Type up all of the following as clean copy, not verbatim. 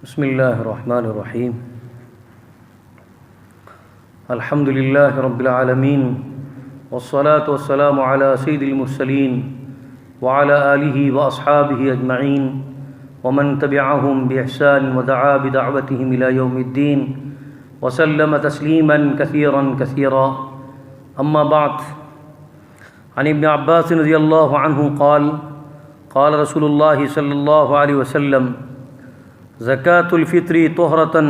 बिस्मिल्लाहिर्रहमानिर्रहीम। अल्हम्दुलिल्लाहि रब्बिल आलमीन वस्सलातु वस्सलामु अला सय्यिदिल मुरसलीन व अला आलिहि व अस्हाबिहि अजमईन व मन तबिअहुम बिइहसान व दआ बिदअवतिहिम इला यौमिद्दीन व सल्लम तस्लीमन कसीरन कसीरा। अम्मा बाद। अन इब्न अब्बास रज़ियल्लाहु अन्हु क़ाल क़ाल रसूलुल्लाहि सल्लल्लाहु अलैहि वसल्लम ज़कातुल फ़ित्री तुहरतन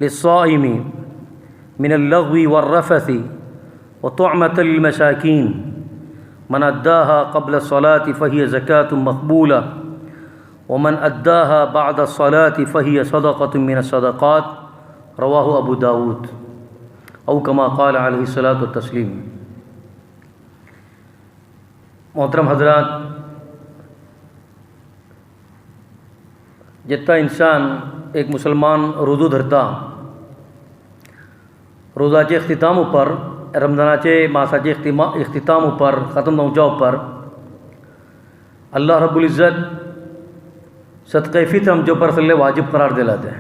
लिस्साइमी मिनल लग़्वी वर्रफ़थि व तुअमतन लिलमसाकीन मन अद्दाहा क़ब्ल अस्सलाति फ़हिय ज़कातुन मक़बूला व मन अद्दाहा बअद अस्सलाति फ़हिय सदक़तुन मिनस्सदक़ात। रवाहु अबू दाऊद औ कमा क़ाल अलैहिस्सलातु वत्तस्लीम। मोहतरम हज़रात, जितना इंसान एक मुसलमान रोज़ो धरता, रोज़ाचे इख्तिताम उपर रमज़ानाचे मासाचे इख्तिताम उपर ख़त्म जावच्या उपर अल्लाह रब्बुल इज़्ज़त सदक़े फ़ित्र आमचे उपर सगळे वाजिब करार दिलात है।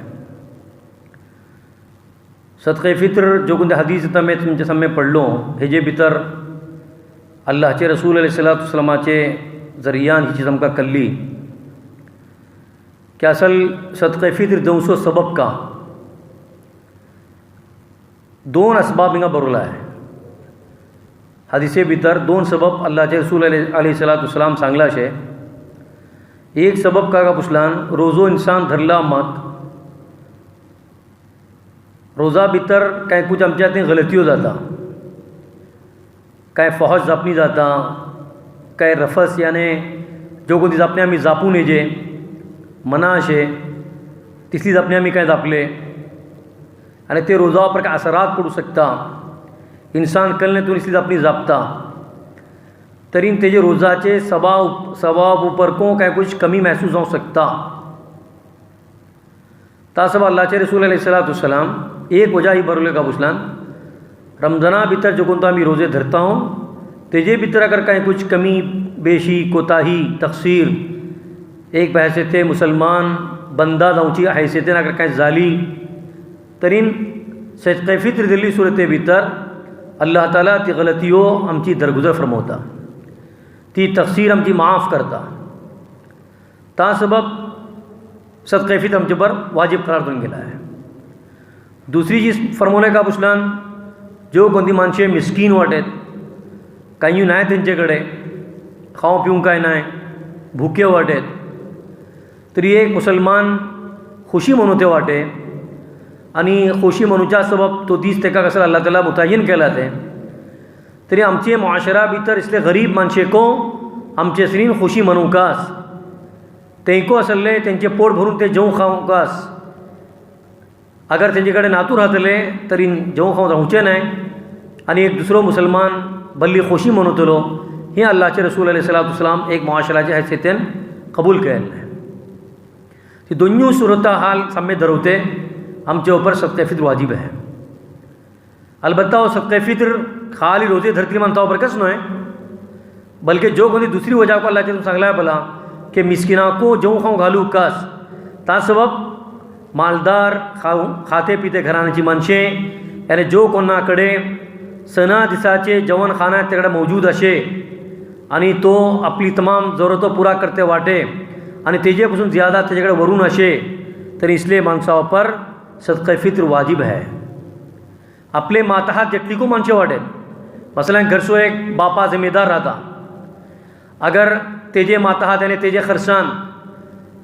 सदक़े फ़ित्र जो कुछ हदीस में तुमचे सामने पढ़लो हेजे भितर अल्लाहचे रसूल अलैहिस्सलातु वस्सलामाचे ज़रियान ही चीज़ आमकां कल्ली कि असल सदक़े फ़ित्र देवसो सबब का दोन असबाब हिंगा बरोला है। हदीसे भितर दोन सबब अल्लाहचे रसूल अलैहिस्सलातु वस्सलाम सांगला शे। एक सबब का पुसलान रोज़ो इंसान धरला मत रोज़ा भितर कांय कुछ आमच्या थंय गलतियो जाता, काय फहश जापणी जाता, काय रफस याने जो कोणती जापणी आमी जापून हेजे मना अशे तिसरी जापणी आमी काय जापले आनी ते रोजा पर काय असरात पडू शकता। इंसान कल्ले तो इसली जापणी जापता तरी तेजे रोजाचे सवाब ऊपर को काय कुछ कमी महसूस हो सकता। तासब अल्लाहचे रसूल अलैहिस्सलातु वस्सलाम एक वजह ही बरोले का पुछलान रमज़ाना भीतर जो कोणतो आमी रोजे धरता हूँ तेजे भीतर अगर कहीं कुछ कमी बेशी कोताही तकसीर एक बहैसियत मुसलमान बंदा जावची हैसियतेन अगर कहीं जाली तरीन सदक़े फ़ित्र दिल्ली सूरत भीतर अल्लाह ताला ती गलतियों आमची दरगुजर फरमवता, ती तकसीर आमची माफ़ करता। ता सबब सदक़े फ़ित्र आमचे पर वाजिब करार देऊन गेला है। दूसरी चीज़ फरमवले का पुछलान जो कोणती माणसे मिस्कीन वाटेत, काही नाही त्यांच्याकडे खावं पिवंक काय नाही, भुके वाटेत, तरी एक मुसलमान खुशी मनोते वाटे आणि खुशी मनूच्या सबब तो दीस तेका कसं अल्लाह ताला मुतय्यन केला ते तरी आमचे मुआशरा भितर इसले गरीब माणशेको आमचे सरीन खुशी मनोवकास तेंको असले त्यांचे पोट भरून ते जेवूं खावंकास अगर तेंचे कडेन नातू राहतले तरी जेवूं खावं रावचें नाही आणि एक दुसरो मुसलमान बल्ली खुशी मनोतलो हे अल्लाहचे रसूल अलैहिस्सलातु वस्सलाम एक मुआशराचे हैसियतेन कबूल केलें। ती दोन्ही सूरता हाल सामने धरवते आमचे ऊपर सदक़े फ़ित्र वाजिब है। अलबत्ता वो सदक़े फ़ित्र खाली रोज़े धरती मानता ऊपर कस न्हय बल्कि जो कोणी दुसरी वजह को अल्लाह तुम सांगला भला कि मिस्किना को जेवूं खावं घालूं कास ता सबब मालदार खाते पिते घराण्याची माणशे यानी जो कोणाकडे सणा दिसाचे जेवण खाना तेकडे मौजूद अशे आणि तो आपली तमाम जरूरतो पुरा करते वाटे आणि तेजे पासून ज़्यादा तेजेकडे वरून अशे तरी इसलिए माणसा पर सदक़े फ़ित्र वाजिब है। आपले माताहात जेटली को माणशे वाटेत मसलन घरसो एक बापा जिम्मेदार राहता अगर तेजे माताहात यानी तेजे खर्चान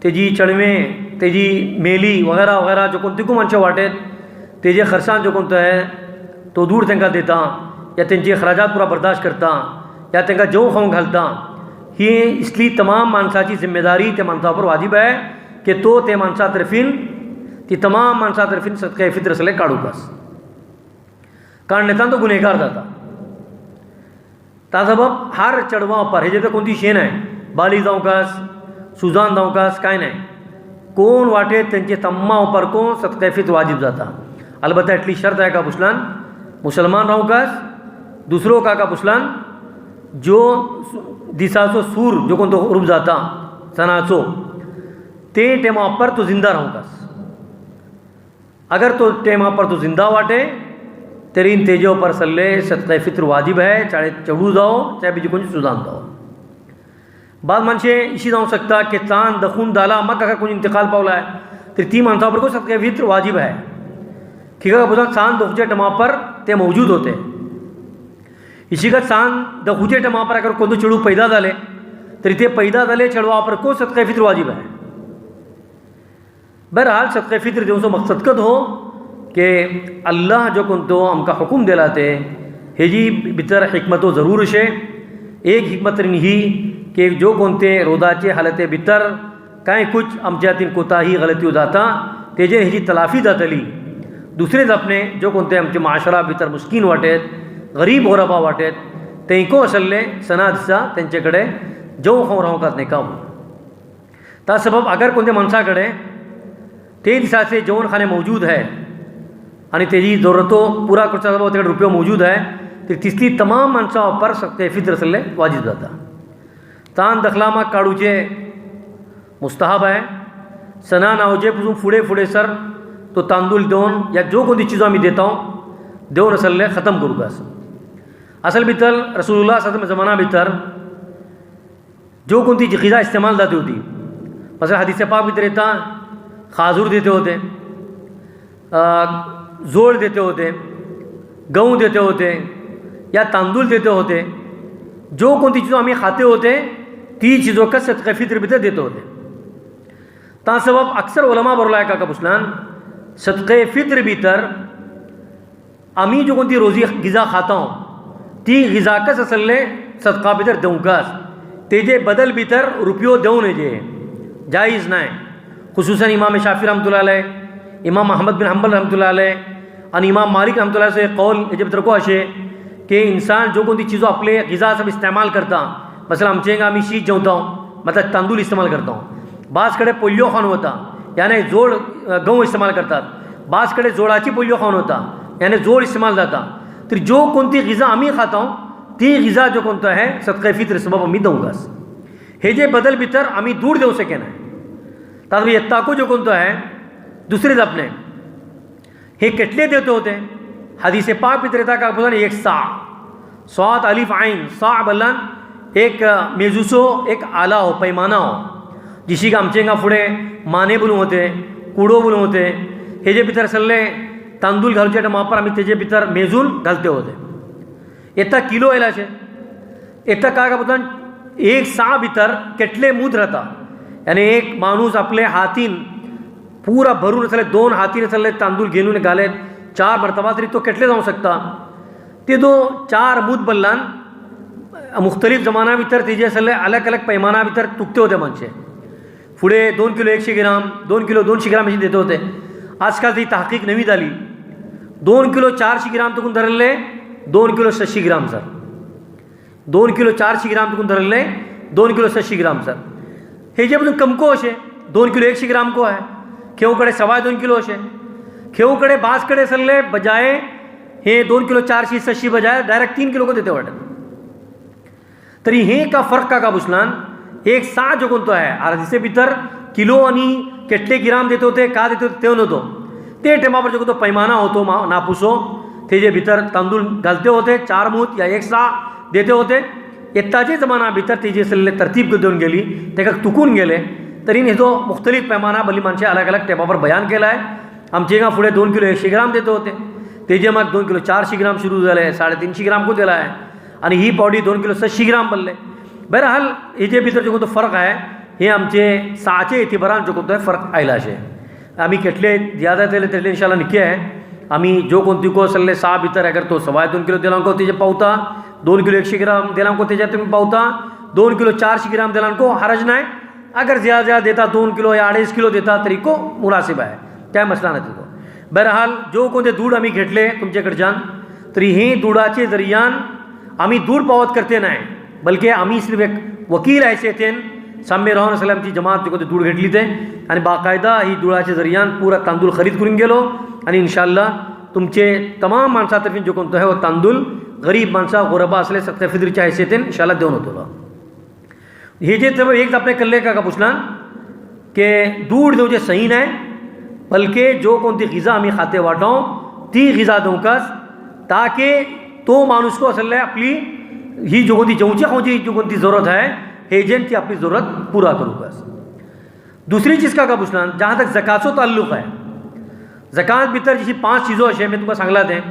तेजी चणवें तेजी मेली वगैरह वगैरह जो कोणती को माणशे वाटेत तेजे खर्चान जो कोणतो है तो दूर तेंका देता या तेंची अखराजात पुरा बर्दाश्त करता या तेंका जेवूं खावंक घालता ही इसली तमाम माणसाची जिम्मेदारी त्या माणसा पर वाजिब है कि तो ते माणसा तर्फीन ती तमाम माणसा तर्फीन सदक़े फ़ित्र सले काढूकास कारण नेतान तो गुन्हेगार जाता। ता सबब हर चढवा पर हेजे तर कोणती शे नाही बाली जावकास सुजान जावकास काय नाही कोण वाटे त्यांचे तम्मा उपर को सदक़े फ़ित्र वाजिब जाता। अलबत्ता इतली शर्त है का पुछलान मुसलमान रावकास दुसरो का पुछलान जो दिसाचो सूर जो कोणतो उरूप जाता सणाचो ते टेमा पर तो जिंदा रहूँगास। अगर तो टेमा पर तो जिंदा वाटे तेरीन तेजो पर सल्ले सदक़े फित्र वाजिब है, चाहे चढ़ू जाओ चाहे बीजी कोणी सुजान जाओ। बाद माणसे इशी जाऊ शकता की तान दखून दाला मग अगर कोणी इंतकाल पावला आहे तर ती माणसावर को सदक़े फित्र वाजिब है। खिगा बुझा चांद दखूचे टमा पर ते मौजूद होते। इसी का चांद दखूचे टमा पर अगर कोणतं चेडू पैदा झाले तरी ते पैदा झाले चेडवा पर को सदक़े फित्र वाजिब है। बहरहाल सदक़े फित्र देऊनचो मकसद कद हो कि अल्लाह जो कोणतो आमकां हुकूम दिला ते हेजी भितर हिकमतो जरूर शे। एक हिकमत ही कि जो कोणते रोजाचे हालते भितर कांय कुछ आमच्या हातीन कोताही गलत्यो जाता तेजेर हेजी तलाफी जातली। दुसरे जापणे जो कोणते आमचे माशरा भितर मुस्कीन वाटेत गरीब गोरबा वाटेत तेंको असले सना दिसा तेंचे कडेन जेव खावन रावंकात नाही काम। ता सबब अगर कोणते मनसा कडेन ते दिसाचे जेवणखाने मौजूद है आणि तेजी जरूरतो पूरा करचा सबब तेकडे रुपयो मौजूद है तर तिसरी तमाम माणसां पर सदक़े फित्र असले वाजिब जाता। तान दखलामा काढूचे मुस्तहब है। सना नावचे पासून फुडे फुडे सर तो तांदूळ देऊन या जो कोणती चीज़ आम्ही देता देऊन असले ख़त्म करूँ बस। असल भितर रसूलुल्लाह सल्लल्लाहु अलैहि ज़माना भितर जो कोणती जी ग़िज़ा इस्तेमाल जाती होती, मसलन हदीस पाक भितर येता खाजूर देते होते, जोड़ देते होते, गहूँ देते होते या तांदूळ देते होते। जो कोणती चीज़ों आम्ही खाते होते ती चीज़ों का सदक़े फित्र भितर देते होते। ता सबब अक्सर उलमा बरला है का पुसलान सदक़े फित्र भितर आम्ही जो कोणती रोजी ग़िज़ा खाता हूँ ती ग़िज़ा कस असले सदका भितर देऊँकास तेजे बदल भितर रुपयो देऊन जे जायज़ नाही। खुसूसन इमाम शाफी रहमतुल्लाह अलैह, इमाम अहमद बिन हंबल रहमतुल्लाह अलैह आणि इमाम मालिक रहमतुल्लाह अलैह से कौल हेजे भितर को अशे कि इंसान जो कोणती चीज़ों आपले ग़िज़ा सब इस्तेमाल करता, मसलन आमचे आम्ही शीत जेवता मतलब तांदूळ इस्तेमाल करता, बाज कडे पोलियो खावन होता यानी जोड गहू इस्तेमाल करतात, बाज कडे जोडाची पोलियो खावन होता यानी जोड इस्तेमाल जाता। तर जो कोणती ग़िज़ा आम्ही खाता ती ग़िज़ा जो कोणतं है सदक़े फित्र सबब आम्ही देऊँगास। हे जे बदल भितर आम्ही दूर देऊ शके नाही। तातूंत येत्ताको जो कोणतो है दुसरे जापणे हे केटले देते होते हदीस पाक भितर येता का बोला एक सा स्वात अलिफ आइन सा बल्लान एक मेजूसो एक आला हो पैमाना हो जिशी का आमचे हांगा फुडें माने बोलूं होते कुडो बोलूं होते हेजे भितर सल्ले तांदूळ घालचे टमापर आम्ही तेजे भितर मेजून घालते होते। येता किलो येयलाशे येता का बोलता एक सा भितर केटले मूद राहता यानी एक माणूस आपले हातीन पूरा भरून असले 2 हातीन असले तांदूळ घेऊन घालेत 4 मरतबा तरी तो केटले जाऊ शकता। ते दो 4 मूद बल्लान मुख्तलिफ जमाना भितर तेजे असले अलग अलग पैमाना भितर तुकते होते माणसे। फुडे 2 किलो 100 ग्राम 2 किलो 200 ग्राम अशी देते होते। आजकाल ती तहकीक नवी झाली 2 किलो 400 ग्राम तुकून धरले 2 किलो 600 ग्राम सर 2 किलो 400 ग्राम तुकून धरले 2 किलो 600 ग्राम सर हे जे बदून कमको अशे 2 किलो 100 ग्राम को है खेव कडे 2.5 किलो अशे खेव कडे बाज कडे सल्ले बजाय हे 2 किलो 400 600 बजाय डायरेक्ट 3 किलो को देते वाटत। तरी हे का फर्क का बुसलान एक सा जो कोणतो है अर्धीसे भितर किलो आणि केटले ग्राम देते होते का देते होते ते नव्हतो ते टेमापर जो कोणतो पैमाना होतो नापुसो तेजे भितर तांदूळ घालते होते 4 मूठ या 1 सा देते होते। येताचे जमाना भितर तेजी सल्ले तरतीब देऊन गेली तेका तुकून गेले तरी हेजो मुख्तलिफ पैमाना भली माणसे अलग अलग टेपापर बयान केला आहे। आमचे हांगा फुडें 2 किलो 100 ग्राम देते होते तेजे माग 2 किलो 400 ग्राम सुरू झाले 350 ग्राम को दिला आहे आणि ही पावडी 2 किलो 600 ग्राम बनले। बहरहाल हेजे भितर जो कोणतो फरक आहे हे आमचे साचे इतिबारान जो कोणतो फरक आयला अशे आम्ही केटले ज्यादा तेले तेले इंशाल्लाह निके आहे आम्ही जो कोणती को सल्ले सा भितर अगर तो 2.5 किलो दिलांको तेजे पावता 2 किलो 100 ग्राम दिलांको तेजे तुम्ही पावता 2 किलो 400 ग्राम दिलांको हरज नाही। अगर ज़्यादा देता 2 किलो या 2.5 किलो देता तरी को मुनासिब आहे काय मसला नाही तो। बहरहाल जो कोणते दूध आम्ही घेतले तुमचे कडच्यान तरी हे दुधाचे जरियान आम्ही दूध पावत करते नाही बल्कि आम्ही सिर्फ एक वकील हैसियतेन साम्य राहून सलामची जमात जो कोणते दूध घेतली ते आणि बाकायदा ही दुधाचे जरियान पूरा तांदूळ खरीद करून गेलो आणि इंशाल्लाह तुमचे तमाम माणसातर्फे जो कोणतो आहे वो तांदूळ गरीब माणसा गोरबा असले सदक़े फित्रच्या हैसियतेन इंशाल्लाह देऊन होतो। हे जे एक आपले कल्ले का पुसलान की दूध देवचे सही नाही, बल्कि जो कोणती गिजा आम्ही खाते वाटाव ती गिजा देवकाच, ताकि तो माणूस को असल आपली ही जो कोणती जेवची खावची जो कोणती ज़रूरत है हेजेन ती आपली ज़रूरत पूरा करूकास। दूसरी चीज़ का पूछना, जहाँ तक ज़कातचो ताल्लुक है, ज़कात भितर जशी 5 चीज़ो अशे मैं तुमकां सांगला तें,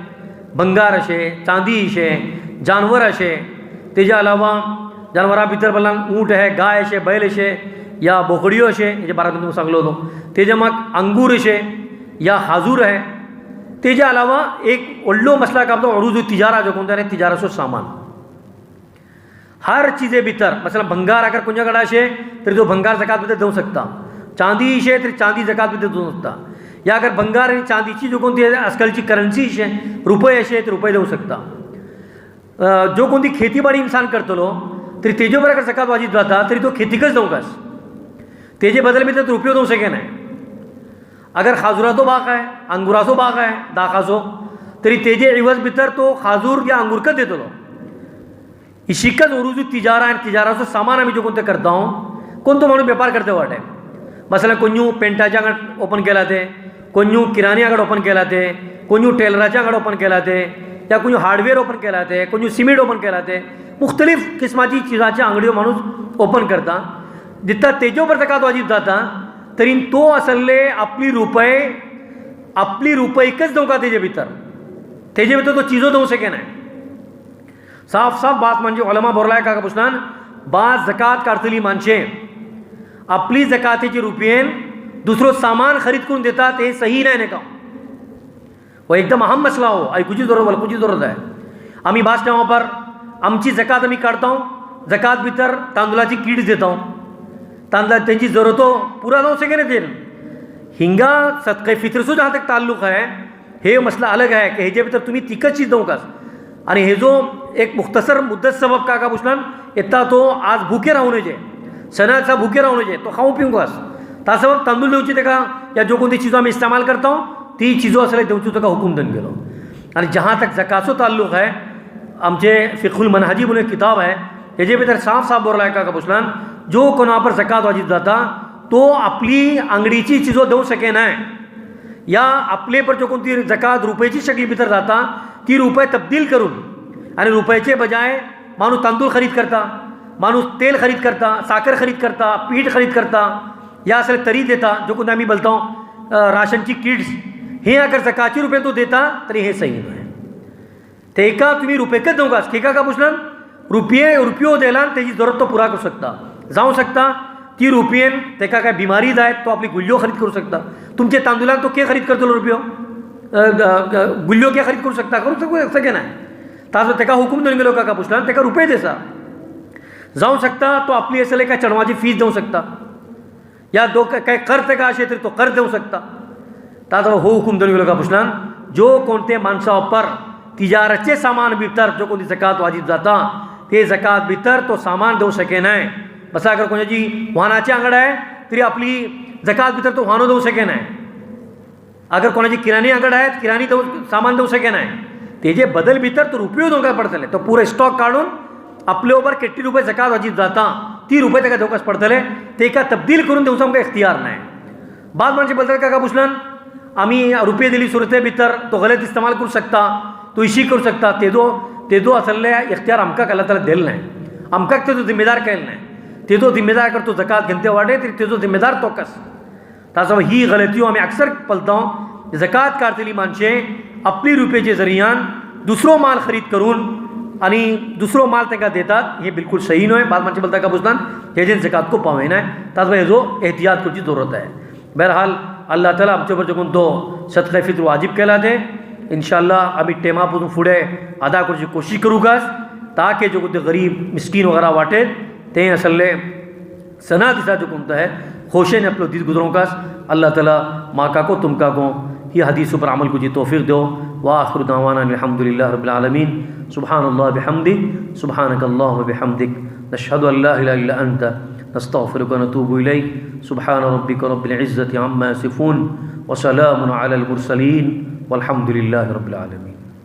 भंगार अशे, चांदी अशे, जानवर अशे, तेज्या अलावा जानवरां भितर बोलां ऊंट है, गाय अशे, बैल अशे या बोकड्यो अशे, हेज्या बारांत तुमकां सांगलो तो, तेज्या माग अंगूर अशे या खाजूर है, तेज्या अलावा एक व्हडलो मसला कापता अरूज तिजारा जो कोणता तिजाराचो सामान, हर चीज़े भितर मसलन भंगार अगर कुंजा कड़ा अशे तरी तो भंगार ज़कात भितर देऊ शकता, चांदी अशे तरी चांदी ज़कात भितर देऊ शकता, या अगर भंगार आणि चांदीची जो कोणती आजकालची करन्सी अशे रुपये अशे तर रुपये देऊ शकता। जो कोणती खेतीबाडी इंसान करतलो तरी तेजे वर अगर ज़कात वाजीब जाता तरी तो खेतीकच देवकास, तेजे बदल भितर रुपयो देऊ शके नाही। अगर खाजुराचो बाग है, अंगुराचो बाग है दाखाचो, तरी तेजे इवज भितर तो खाजूर या अंगूरकच देतलो। इशिकच उरुजू तिजारा आणि तिजाराचो सामान आम्ही जो कोणते करता कोणतो माणूस वेपार करते वाटे, मसलन कोणू पेंटाच्या आंगड ओपन केला ते, कोणू किराणी आंगड ओपन केला ते, कोणू टेलराच्या आंगड ओपन केला ते, या कोणू हार्डवेअर ओपन केला ते, कोणू सिमेंट ओपन केला ते, मुख्तलिफ किस्माची चिजाच्या आंगड्यो माणूस ओपन करता, जितना तेजो पर ज़कात वाजीब जाता तरी तो असले आपली रुपयेकच देवका तेजे भितर तो चीजो देऊ शके नाही। साफ साफ बात म्हणजे उलमा बोरलाय का पुसनान, बाज ज़कात काढतली माणसे आपली ज़कातीची रुपयेन दुसरो सामान खरीद करून देतात, हे सही नाही नाही का, वो एकदम अहम मसला हो, ऐकूची जरूरत आहे। आम्ही बास टाइम पर आमची ज़कात आम्ही काढता, ज़कात भितर तांदूळाची किट देता, तांदूळ त्यांची ज़रूरतो पूरा देऊ शके नाही ते। हिंगा सदक़े फित्र से जहाँ तक ताल्लुक है, हे मसला अलग है कि हेजे भितर तुम्ही तिकच चीज देऊ कास, आणि हे जो एक मुख्तसर मुद्दत सबब का पुछला इतना तो आज भूखे राहू नये, सणाचा भूखे राहू नये, तो खाऊ पिऊ कास ता सबब तांदूळ देऊची तेका या जो कोणती चीज़ो आम्ही इस्तेमाल करता ती चीज़ो असले देऊची तेका हुकुम दन गेलो। आणि जहाँ तक ज़कातचो ताल्लुक है, आमचे फ़िक़हुल मनहजी म्हणून एक किताब है, हेजे भितर साफ साफ बोरलाय का पुछला, जो कोणा पर ज़कात वाजीब जाता तो आपली अंगडीची चीज़ो देऊ शके नाही, या आपले पर जो कोणती ज़कात रुपयाची शक्ली भितर जाता ती रुपये तब्दील करून आणि रुपयाचे बजाय माणूस तांदूळ खरीद करता, माणूस तेल खरीद करता, साखर खरीद करता, पीठ खरीद करता, या असले तरी देता जो कोणते आम्ही बोलतो राशनची किट्स, हे अगर ज़कातची रुपये तो देता तरी हे सही नाही। ते एका तुम्ही रुपयेकच देऊ कास, का पुछला रुपयो द्यायला त्याची जरूरत तो पुरा करू शकता, जाऊ शकता ती रुपयेन तेका काय बिमारी जाय तो आपली गुल्यो खरीद करू शकता, तुमचे तांदूळाक तो के खरीद करतलो रुपयो गुल्यो के खरीद करू शकता, करू शके नाही, ताजो तेका हुकूम देऊन गेलो का पुछला तेका रुपये देसा, जाऊ शकता तो आपली असले काय चढवाची फीस देऊ शकता, या दो काय कर तेका असे तरी तो कर देऊ शकता, ताजो हो हुकूम देऊन गेलो का पुछला, जो कोणते माणसा पर तिजाराचे सामान भितर जो कोणती ज़कात वाजीब जाता ते ज़कात भितर तो सामान देऊ शके नाही। बसा अगर कोणाची वाहनाची आंगड आहे तरी आपली ज़कात भितर तो वाहनो देऊ शके नाही, अगर कोणाची किराणी आंगड आहे किराणी सामान देऊ शके नाही, तेजे बदल भितर तो रुपयो देवका पडतले, तो पुरे स्टॉक काढून आपले ओवर किती रुपये ज़कात वाजीब जाता ती रुपये तेका देवकाच पडतले, ते का तब्दील करून देवचा आमकां इख्तियार नाही। बाद माणसे बोलतात का पुछला आम्ही रुपये दिली सुरते भितर तो गलत इस्तेमाल करू शकता, तो इशी करू शकता, तेजो असले इख्तियार आमकां अल्लाह ताला दिल नाही, आमकां तेजो जिम्मेदार केलं नाही, तेजो जिम्मेदार करतो ज़कात घेते वाटे तरी तेजो जिम्मेदार तो कस, ताजो ही गलतियों आम्ही अक्सर पलता, ज़कात काढतली माणसे आपली रुपयेचे जरियान दुसरो माल खरीद करून आणि दुसरो माल तेका देतात, हे बिल्कुल सही न्हय। बाद माणसे बोलता का पुछतान हेजेन ज़कात को पावय नाही, ताजो हेजो एहतियात करची जरूरत आहे। बहरहाल अल्लाह ताला आमचे वर जगून तो सदक़े फित्र वाजीब केला ते इंशाअल्लाह आम्ही टेमापासून पुढे अदा करची कोशिश करू कास, ताकि जो कोणते गरीब मिस्किन वगैरह वाटेत ते असले सना दिसा जो कोणतं है खोशेने आपलं दीस गुजरों कास। अल्लाह ताला माका को तुमका को ही हदीस पर अमल को जी तौफीक दो। व आखिरु दावाना अल्हम्दुलिल्लाहि रब्बिल आलमीन। सुब्हानल्लाह बिहम्दि सुब्हानकल्लाहुम्मा बिहम्दिक नशहदु अल्ला इलाहा इल्ला अंता नस्तगफिरुका व नतूबु इलैक। सुब्हान रब्बिका रब्बिल इज्जति अम्मा यसिफून व सलामुन अलल मुरसलीन वल्हम्दुलिल्लाहि रब्बिल आलमीन।